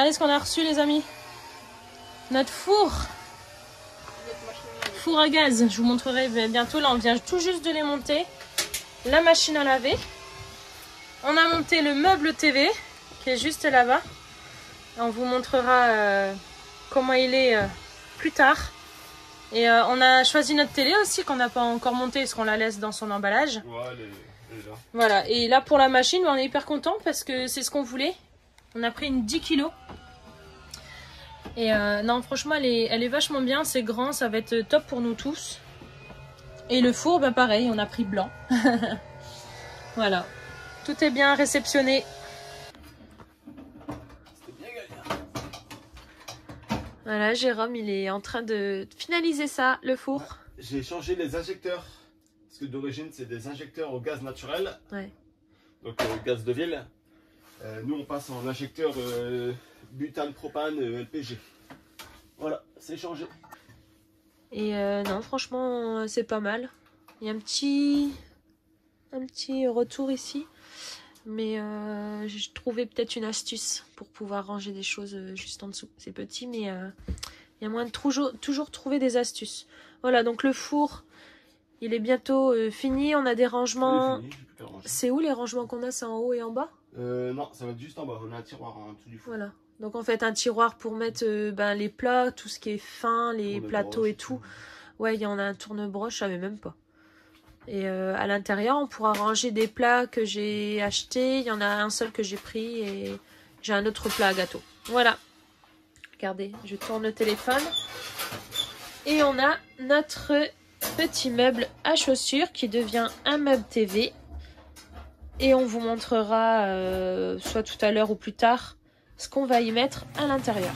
Regardez ce qu'on a reçu les amis. Notre four. Four à gaz. Je vous montrerai bientôt. Là on vient tout juste de les monter. La machine à laver. On a monté le meuble TV qui est juste là-bas. On vous montrera comment il est plus tard. Et on a choisi notre télé aussi qu'on n'a pas encore montée parce qu'on la laisse dans son emballage. Ouais, elle est là. Voilà, et là pour la machine, on est hyper content parce que c'est ce qu'on voulait. On a pris une 10 kg. Et non, franchement, elle est vachement bien. C'est grand, ça va être top pour nous tous. Et le four, bah pareil, on a pris blanc. Voilà, tout est bien réceptionné. Voilà, Jérôme, il est en train de finaliser ça, le four. Ouais, j'ai changé les injecteurs. Parce que d'origine, c'est des injecteurs au gaz naturel. Ouais. Donc, gaz de ville. Nous, on passe en injecteur butane, propane, LPG. Voilà, c'est changé. Et non, franchement, c'est pas mal. Il y a un petit retour ici. Mais j'ai trouvé peut-être une astuce pour pouvoir ranger des choses juste en dessous. C'est petit, mais il y a moyen de toujours trouver des astuces. Voilà, donc le four, il est bientôt fini. On a des rangements. C'est où les rangements qu'on a? C'est en haut et en bas? Non, ça va être juste en bas. On a un tiroir en dessous du four. Voilà. Donc en fait, un tiroir pour mettre les plats, tout ce qui est fin, les plateaux et tout. Ouais, il y en a un tourne-broche, je savais même pas. Et à l'intérieur, on pourra ranger des plats que j'ai achetés. Il y en a un seul que j'ai pris et j'ai un autre plat à gâteau. Voilà. Regardez, je tourne le téléphone. Et on a notre petit meuble à chaussures qui devient un meuble TV. Et on vous montrera, soit tout à l'heure ou plus tard, ce qu'on va y mettre à l'intérieur.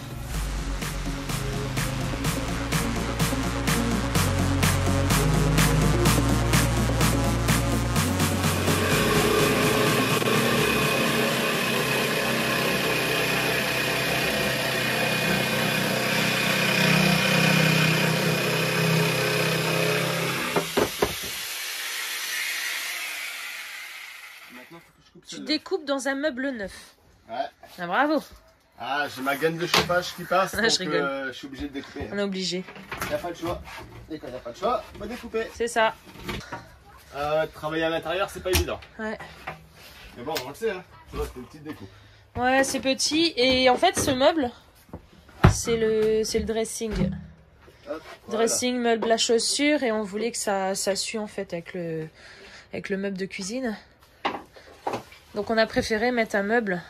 Tu découpes dans un meuble neuf. Ouais. Ah, bravo. Ah, j'ai ma gaine de chauffage qui passe, Ah, donc je suis obligé de découper. On est obligé. Il n'y a pas le choix. Et quand il n'y a pas le choix, on va découper. C'est ça. Travailler à l'intérieur, c'est pas évident. Ouais. Mais bon, on le sait, hein. Tu vois, c'est une petite découpe. Ouais, c'est petit. Et en fait, ce meuble, c'est le dressing. Hop, Dressing, voilà. meuble à chaussures. Et on voulait que ça suit en fait avec le meuble de cuisine. Donc on a préféré mettre un meuble.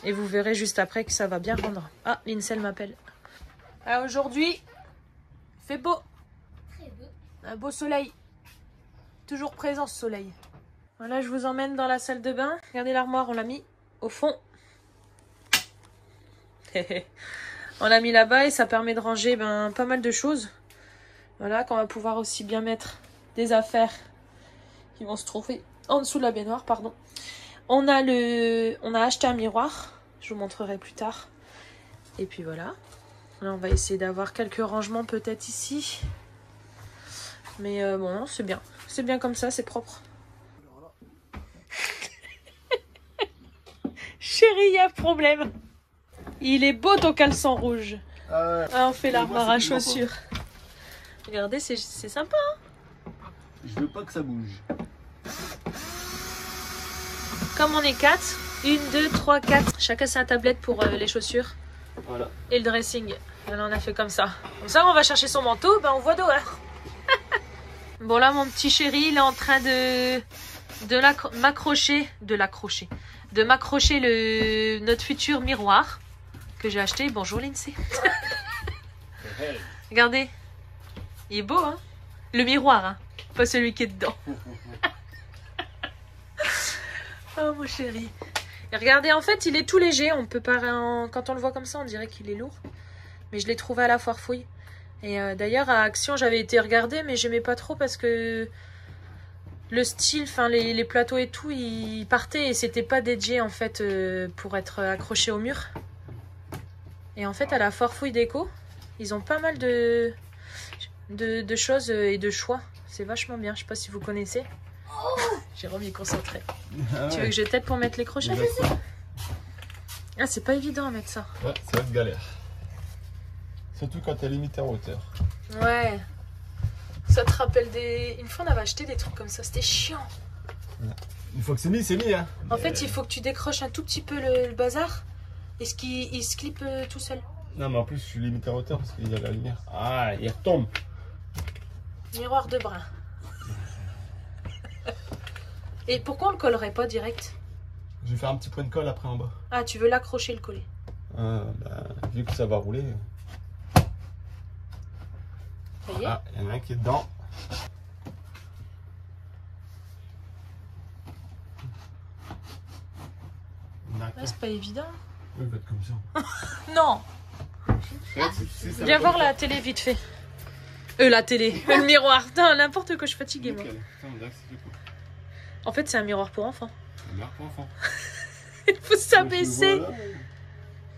Et vous verrez juste après que ça va bien rendre. Ah, l'Insel m'appelle. Alors aujourd'hui, il fait beau. Très beau. Un beau soleil. Toujours présent ce soleil. Voilà, je vous emmène dans la salle de bain. Regardez l'armoire, on l'a mis au fond. On l'a mis là-bas et ça permet de ranger pas mal de choses. Voilà, qu'on va pouvoir aussi bien mettre des affaires qui vont se trouver en dessous de la baignoire, pardon. On a acheté un miroir. Je vous montrerai plus tard. Et puis voilà. Là, on va essayer d'avoir quelques rangements peut-être ici. Mais bon, c'est bien. C'est bien comme ça, c'est propre. Chérie, il y a problème. Il est beau ton caleçon rouge. Ah, on fait l'armoire à chaussures. Regardez, c'est sympa. Hein, je veux pas que ça bouge. comme on est 4, 1, 2, 3, 4. Chacun sa tablette pour les chaussures. Voilà. Et le dressing. Voilà, on a fait comme ça. Comme ça, on va chercher son manteau, on voit dehors. Bon, là, mon petit chéri, il est en train de m'accrocher notre futur miroir que j'ai acheté. Bonjour, Lindsay. Hey. Regardez. Il est beau, hein? Le miroir, hein? Pas celui qui est dedans. Oh, mon chéri. Et regardez, en fait, il est tout léger. On peut pas... Quand on le voit comme ça, on dirait qu'il est lourd. Mais je l'ai trouvé à la foire fouille. Et d'ailleurs, à Action, j'avais été regarder, mais j'aimais pas trop parce que le style, enfin les plateaux et tout, ils partaient et c'était pas dédié en fait pour être accroché au mur. Et en fait, à la foire fouille déco, ils ont pas mal de choses et de choix. C'est vachement bien. Je sais pas si vous connaissez. Jérôme est concentré. Ah ouais. Tu veux que je t'aide pour mettre les crochets? Ah, c'est pas évident à mettre ça. Ouais, ça va être galère. Surtout quand t'es limité en hauteur. Ouais. Ça te rappelle des... Une fois, on avait acheté des trucs comme ça. C'était chiant. Une fois que c'est mis, c'est mis. Hein. En fait, il faut que tu décroches un tout petit peu le bazar. Et il se clip tout seul. Non, mais en plus, je suis limité en hauteur parce qu'il y a la lumière. Ah, il retombe. Miroir de brin. Et pourquoi on le collerait pas direct? Je vais faire un petit point de colle après en bas. Ah, tu veux l'accrocher, le coller? Ah, bah, vu que ça va rouler. Ça y est. Ah, il y en a un qui est dedans. Ouais, c'est pas évident. Oui, il va être comme ça. Non. Viens voir la télé vite fait. La télé, le miroir. N'importe quoi, je suis fatiguée moi. En fait, c'est un miroir pour enfants. Un miroir pour enfants. Il faut s'abaisser.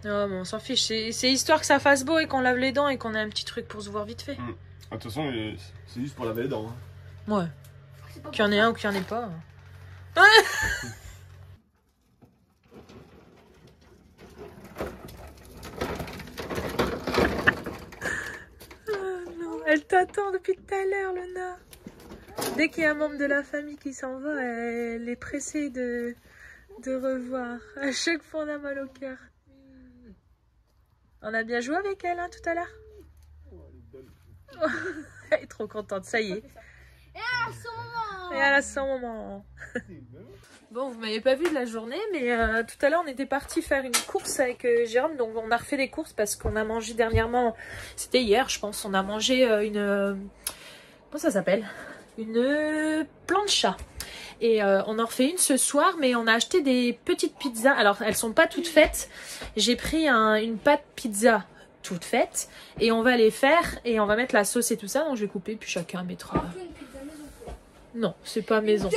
Non, mais on s'en fiche. C'est histoire que ça fasse beau et qu'on lave les dents et qu'on ait un petit truc pour se voir vite fait. De toute façon, c'est juste pour laver les dents. Hein. Ouais. Qu'il y en ait un ou qu'il n'y en ait pas. Elle t'attend depuis tout à l'heure, Luna. Dès qu'il y a un membre de la famille qui s'en va, elle est pressée de revoir. À chaque fois, on a mal au cœur. On a bien joué avec elle, hein, tout à l'heure. Elle est trop contente, ça y est. Et à son moment. Et elle a son moment. Bon, vous m'avez pas vu de la journée, mais tout à l'heure, on était parti faire une course avec Jérôme. Donc, on a refait des courses parce qu'on a mangé dernièrement, c'était hier, je pense, on a mangé une... comment ça s'appelle? Une plancha. Et on en refait une ce soir, mais on a acheté des petites pizzas. Alors, elles sont pas toutes faites. J'ai pris une pâte pizza toute faite et on va les faire et on va mettre la sauce et tout ça. Donc, je vais couper, puis chacun mettra... Non, c'est pas maison.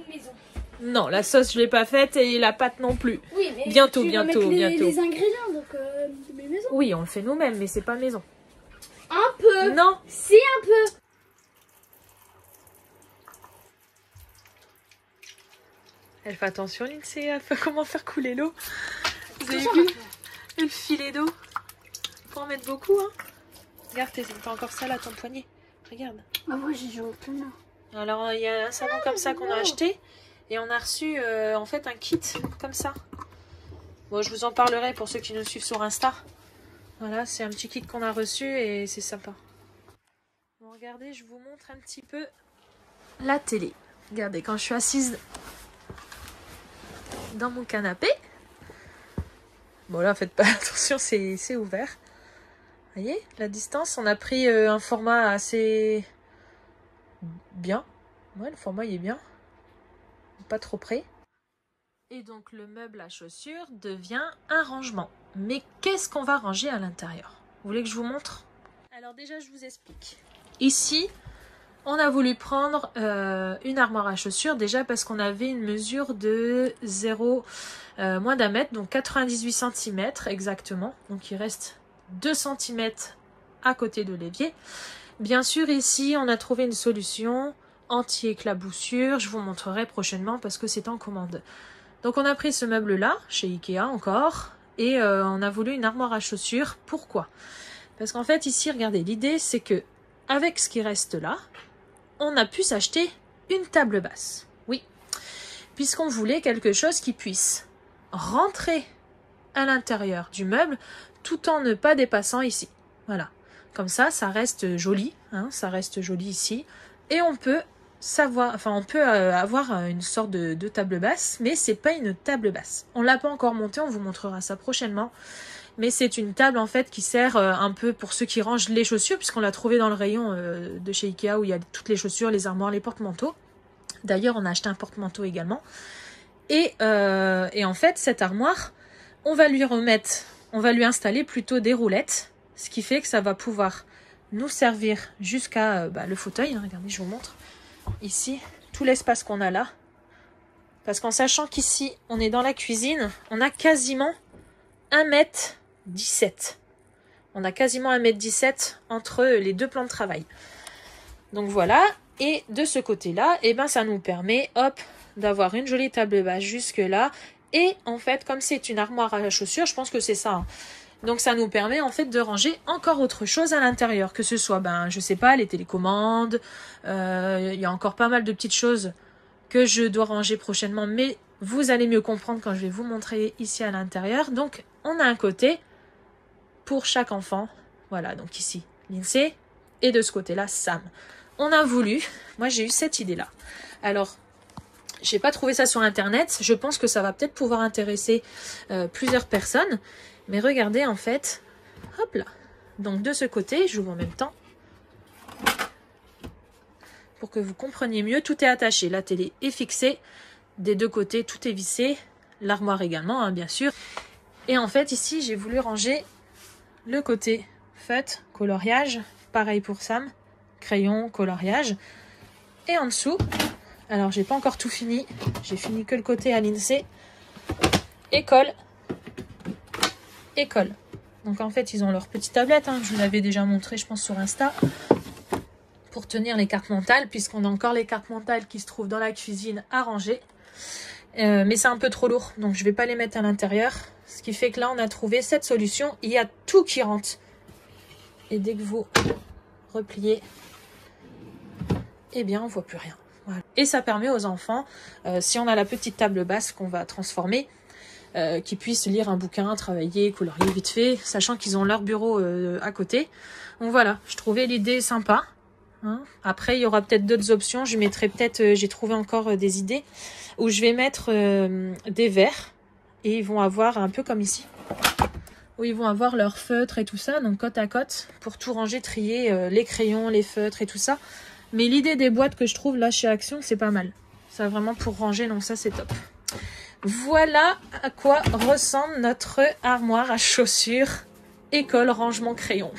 Maison. Non, la sauce, je l'ai pas faite et la pâte non plus. Oui, mais bientôt. les ingrédients, donc de mes maisons. Oui, on le fait nous-mêmes, mais c'est pas maison. Un peu. Non. Si, un peu. Elle fait attention, Lindsay, à comment faire couler l'eau. Vous avez vu le filet d'eau? Faut en mettre beaucoup, hein. Regarde, t'as encore ça là, à ton poignet. Regarde. Ah, moi, j'ai joué plein là. Alors, il y a un savon comme ça qu'on a acheté. Et on a reçu, en fait, un kit comme ça. Bon, je vous en parlerai pour ceux qui nous suivent sur Insta. Voilà, c'est un petit kit qu'on a reçu et c'est sympa. Bon, regardez, je vous montre un petit peu la télé. Regardez, quand je suis assise dans mon canapé. Bon, là, faites pas attention, c'est ouvert. Vous voyez, la distance, on a pris un format assez bien. Ouais, le format, il est bien. Pas trop près. Et donc, le meuble à chaussures devient un rangement. Mais qu'est-ce qu'on va ranger à l'intérieur? Vous voulez que je vous montre? Alors déjà, je vous explique. Ici, on a voulu prendre une armoire à chaussures. Déjà parce qu'on avait une mesure de 0, moins d'un mètre. Donc 98 cm exactement. Donc il reste 2 cm à côté de l'évier. Bien sûr, ici, on a trouvé une solution anti-éclaboussure. Je vous montrerai prochainement parce que c'est en commande. Donc on a pris ce meuble-là, chez Ikea encore. Et on a voulu une armoire à chaussures. Pourquoi? Parce qu'en fait, ici, regardez, l'idée, c'est que avec ce qui reste là, on a pu s'acheter une table basse. Oui, puisqu'on voulait quelque chose qui puisse rentrer à l'intérieur du meuble tout en ne pas dépassant ici. Voilà. Comme ça, ça reste joli. Hein, ça reste joli ici. Et on peut avoir une sorte de table basse, mais c'est pas une table basse. On l'a pas encore montée, on vous montrera ça prochainement. Mais c'est une table en fait qui sert un peu pour ceux qui rangent les chaussures, puisqu'on l'a trouvée dans le rayon de chez Ikea où il y a toutes les chaussures, les armoires, les porte-manteaux. D'ailleurs, on a acheté un porte-manteau également. Et en fait, cette armoire, on va lui installer plutôt des roulettes, ce qui fait que ça va pouvoir nous servir jusqu'à le fauteuil. Hein, regardez, je vous montre. Ici, tout l'espace qu'on a là. Parce qu'en sachant qu'ici, on est dans la cuisine, on a quasiment 1,17 m. On a quasiment 1,17 m entre les deux plans de travail. Donc voilà. Et de ce côté-là, eh ben, ça nous permet, hop, d'avoir une jolie table basse jusque là Et en fait, comme c'est une armoire à chaussures, je pense que c'est ça. Hein. Donc ça nous permet en fait de ranger encore autre chose à l'intérieur. Que ce soit, je sais pas, les télécommandes. Il y a encore pas mal de petites choses que je dois ranger prochainement. Mais vous allez mieux comprendre quand je vais vous montrer ici à l'intérieur. Donc on a un côté pour chaque enfant. Voilà, donc ici, Lindsay. Et de ce côté-là, Sam. On a voulu, moi j'ai eu cette idée-là. Alors, j'ai pas trouvé ça sur internet, je pense que ça va peut-être pouvoir intéresser plusieurs personnes. Mais regardez en fait, hop là. Donc de ce côté, j'ouvre en même temps. Pour que vous compreniez mieux, tout est attaché. La télé est fixée, des deux côtés tout est vissé. L'armoire également, hein, bien sûr. Et en fait ici, j'ai voulu ranger le côté feutre, coloriage. Pareil pour Sam. Crayon, coloriage. Et en dessous, alors j'ai pas encore tout fini, j'ai fini que le côté à Lindsay. École. École. Donc en fait, ils ont leur petite tablette, hein, je vous l'avais déjà montré, je pense, sur Insta, pour tenir les cartes mentales, puisqu'on a encore les cartes mentales qui se trouvent dans la cuisine à ranger. Mais c'est un peu trop lourd, donc je vais pas les mettre à l'intérieur. Ce qui fait que là, on a trouvé cette solution. Il y a tout qui rentre. Et dès que vous repliez, eh bien on voit plus rien. Voilà. Et ça permet aux enfants, si on a la petite table basse qu'on va transformer, qu'ils puissent lire un bouquin, travailler, colorier vite fait, sachant qu'ils ont leur bureau à côté. Donc voilà, je trouvais l'idée sympa. Hein. Après, il y aura peut-être d'autres options. Je mettrai peut-être, j'ai trouvé encore des idées, où je vais mettre des verres, et ils vont avoir un peu comme ici, où ils vont avoir leur feutre et tout ça, donc côte à côte, pour tout ranger, trier les crayons, les feutres et tout ça. Mais l'idée des boîtes que je trouve là chez Action, c'est pas mal. Ça vraiment pour ranger, donc ça c'est top. Voilà à quoi ressemble notre armoire à chaussures école rangement crayon.